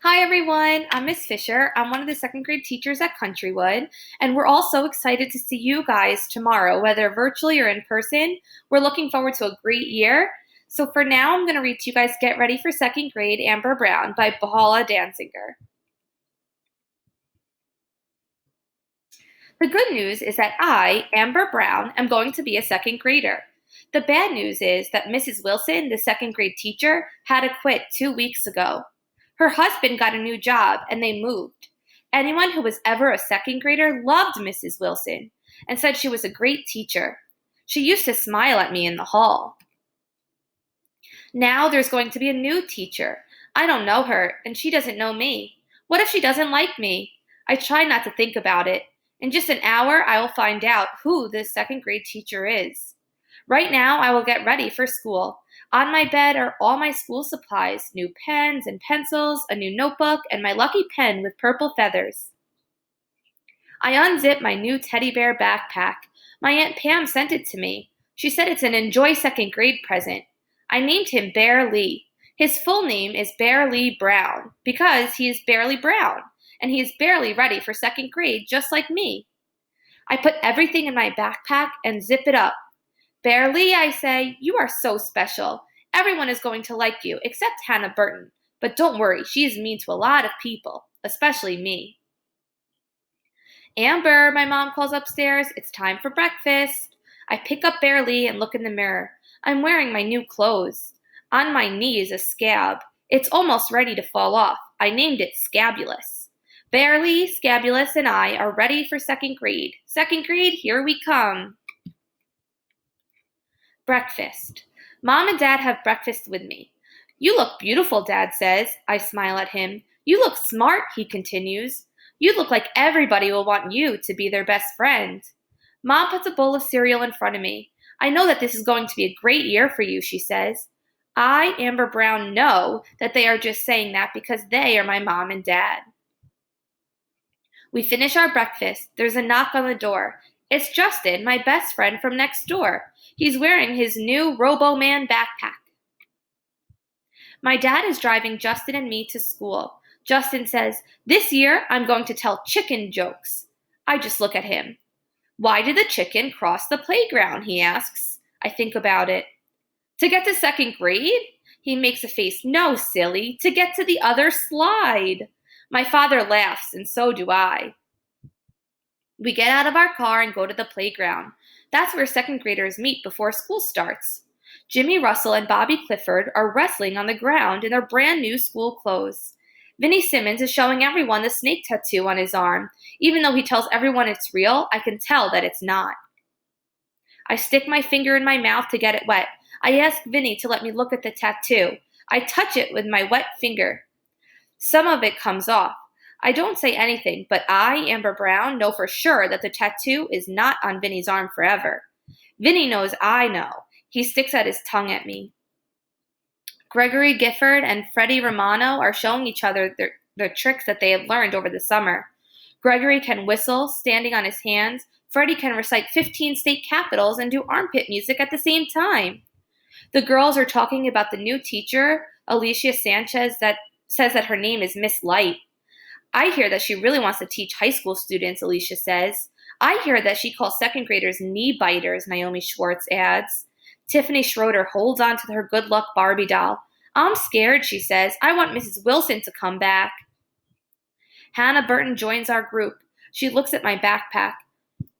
Hi everyone, I'm Miss Fisher. I'm one of the second grade teachers at Countrywood, and we're all so excited to see you guys tomorrow, whether virtually or in person. We're looking forward to a great year. So for now, I'm going to read to you guys Get Ready for Second Grade, Amber Brown by Paula Danziger. The good news is that I, Amber Brown, am going to be a second grader. The bad news is that Mrs. Wilson, the second grade teacher, had to quit 2 weeks ago. Her husband got a new job and they moved. Anyone who was ever a second grader loved Mrs. Wilson and said she was a great teacher. She used to smile at me in the hall. Now there's going to be a new teacher. I don't know her and she doesn't know me. What if she doesn't like me? I try not to think about it. In just an hour, I will find out who this second grade teacher is. Right now, I will get ready for school. On my bed are all my school supplies, new pens and pencils, a new notebook, and my lucky pen with purple feathers. I unzip my new teddy bear backpack. My Aunt Pam sent it to me. She said it's an Enjoy Second Grade present. I named him Bear Lee. His full name is Bear Lee Brown because he is barely brown, and he is barely ready for second grade just like me. I put everything in my backpack and zip it up. Bear Lee, I say, you are so special. Everyone is going to like you, except Hannah Burton. But don't worry, she is mean to a lot of people, especially me. Amber, my mom calls upstairs, it's time for breakfast. I pick up Bear Lee and look in the mirror. I'm wearing my new clothes. On my knee is a scab. It's almost ready to fall off. I named it Scabulous. Bear Lee, Scabulous, and I are ready for second grade. Second grade, here we come. Breakfast. Mom and Dad have breakfast with me. You look beautiful, Dad says. I smile at him. You look smart, he continues. You look like everybody will want you to be their best friend. Mom puts a bowl of cereal in front of me. I know that this is going to be a great year for you, she says. I, Amber Brown, know that they are just saying that because they are my mom and dad. We finish our breakfast. There's a knock on the door. It's Justin, my best friend from next door. He's wearing his new Robo-Man backpack. My dad is driving Justin and me to school. Justin says, "This year I'm going to tell chicken jokes." I just look at him. "Why did the chicken cross the playground?" he asks. I think about it. "To get to second grade?" He makes a face. "No, silly, to get to the other slide." My father laughs, and so do I. We get out of our car and go to the playground. That's where second graders meet before school starts. Jimmy Russell and Bobby Clifford are wrestling on the ground in their brand new school clothes. Vinnie Simmons is showing everyone the snake tattoo on his arm. Even though he tells everyone it's real, I can tell that it's not. I stick my finger in my mouth to get it wet. I ask Vinnie to let me look at the tattoo. I touch it with my wet finger. Some of it comes off. I don't say anything, but I, Amber Brown, know for sure that the tattoo is not on Vinnie's arm forever. Vinnie knows I know. He sticks out his tongue at me. Gregory Gifford and Freddie Romano are showing each other their tricks that they have learned over the summer. Gregory can whistle, standing on his hands. Freddie can recite 15 state capitals and do armpit music at the same time. The girls are talking about the new teacher, Alicia Sanchez, that says that her name is Miss Light. I hear that she really wants to teach high school students, Alicia says. I hear that she calls second graders knee biters, Naomi Schwartz adds. Tiffany Schroeder holds on to her good luck Barbie doll. I'm scared, she says. I want Mrs. Wilson to come back. Hannah Burton joins our group. She looks at my backpack.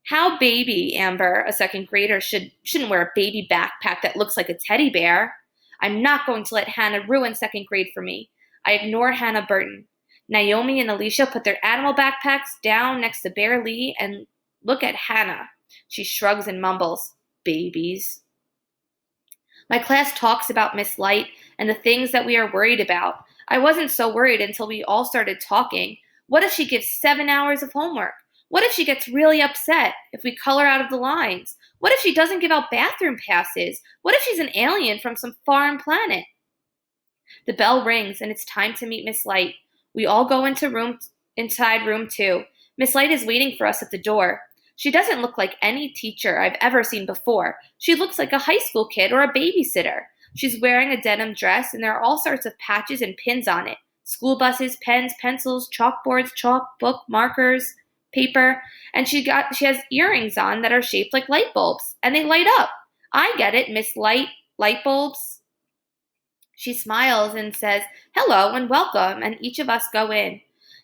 How baby, Amber. A second grader shouldn't wear a baby backpack that looks like a teddy bear. I'm not going to let Hannah ruin second grade for me. I ignore Hannah Burton. Naomi and Alicia put their animal backpacks down next to Bear Lee and look at Hannah. She shrugs and mumbles, "Babies." My class talks about Miss Light and the things that we are worried about. I wasn't so worried until we all started talking. What if she gives 7 hours of homework? What if she gets really upset if we color out of the lines? What if she doesn't give out bathroom passes? What if she's an alien from some foreign planet? The bell rings and it's time to meet Miss Light. We all go inside room 2. Miss Light is waiting for us at the door. She doesn't look like any teacher I've ever seen before. She looks like a high school kid or a babysitter. She's wearing a denim dress and there are all sorts of patches and pins on it. School buses, pens, pencils, chalkboards, chalk, book, markers, paper, and she has earrings on that are shaped like light bulbs, and they light up. I get it, Miss Light Bulbs. She smiles and says, "Hello and welcome," and each of us go in.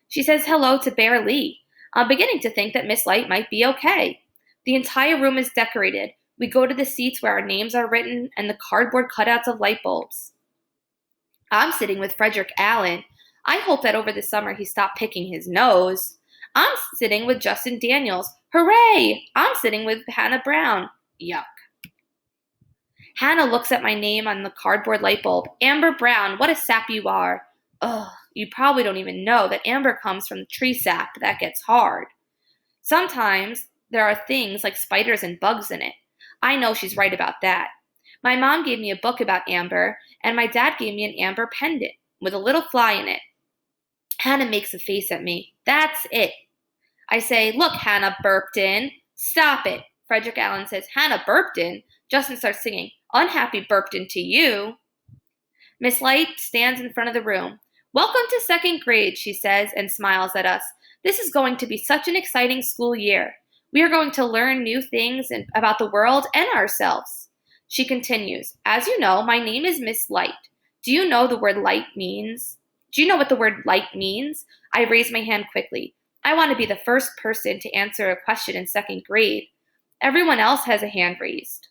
She says hello to Bear Lee. I'm beginning to think that Miss Light might be okay. The entire room is decorated. We go to the seats where our names are written and the cardboard cutouts of light bulbs. I'm sitting with Frederick Allen. I hope that over the summer he stopped picking his nose. I'm sitting with Justin Daniels. Hooray! I'm sitting with Hannah Brown. Yuck. Hannah looks at my name on the cardboard light bulb. Amber Brown, what a sap you are. Ugh, you probably don't even know that amber comes from the tree sap that gets hard. Sometimes there are things like spiders and bugs in it. I know she's right about that. My mom gave me a book about amber, and my dad gave me an amber pendant with a little fly in it. Hannah makes a face at me. That's it. I say, look, Hannah Burpton. Stop it. Frederick Allen says, Hannah Burpton? Justin starts singing, Unhappy Burpton to you. Miss Light stands in front of the room. Welcome to second grade, she says, and smiles at us. This is going to be such an exciting school year. We are going to learn new things about the world and ourselves. She continues, as you know, my name is Miss Light. Do you know what the word light means? I raise my hand quickly. I want to be the first person to answer a question in second grade. Everyone else has a hand raised.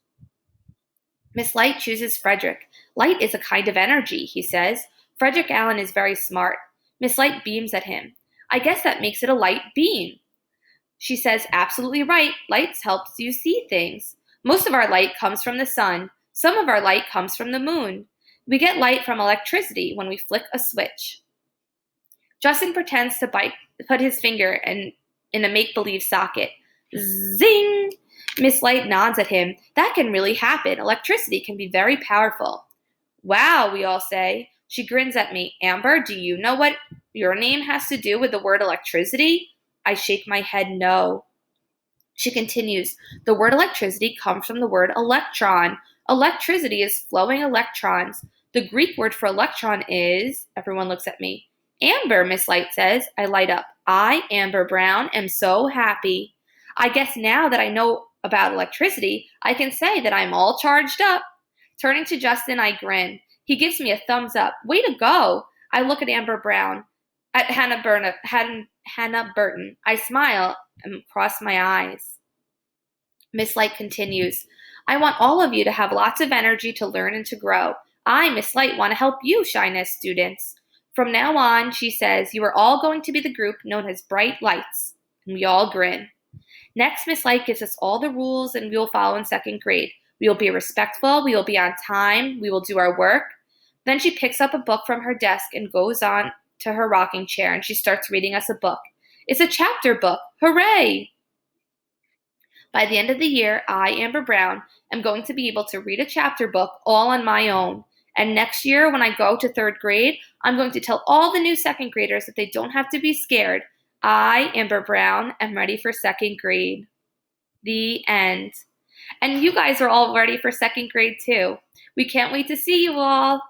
Miss Light chooses Frederick. Light is a kind of energy, he says. Frederick Allen is very smart. Miss Light beams at him. I guess that makes it a light beam. She says, absolutely right. Light helps you see things. Most of our light comes from the sun. Some of our light comes from the moon. We get light from electricity when we flick a switch. Justin pretends to put his finger in a make-believe socket. Zing! Miss Light nods at him. That can really happen. Electricity can be very powerful. Wow, we all say. She grins at me. Amber, do you know what your name has to do with the word electricity? I shake my head no. She continues, the word electricity comes from the word electron. Electricity is flowing electrons. The Greek word for electron is, everyone looks at me. Amber, Miss Light says. I light up. I, Amber Brown, am so happy. I guess now that I know about electricity, I can say that I'm all charged up. Turning to Justin, I grin. He gives me a thumbs up. Way to go. I look at Amber Brown, at Hannah Burton. I smile and cross my eyes. Miss Light continues, I want all of you to have lots of energy to learn and to grow. I, Miss Light, want to help you, Shyness students. From now on, she says, you are all going to be the group known as Bright Lights. And we all grin. Next, Miss Light gives us all the rules and we will follow in second grade. We will be respectful, we will be on time, we will do our work. Then she picks up a book from her desk and goes on to her rocking chair and she starts reading us a book. It's a chapter book. Hooray! By the end of the year, I, Amber Brown, am going to be able to read a chapter book all on my own. And next year, when I go to third grade, I'm going to tell all the new second graders that they don't have to be scared. I, Amber Brown, am ready for second grade. The end. And you guys are all ready for second grade too. We can't wait to see you all.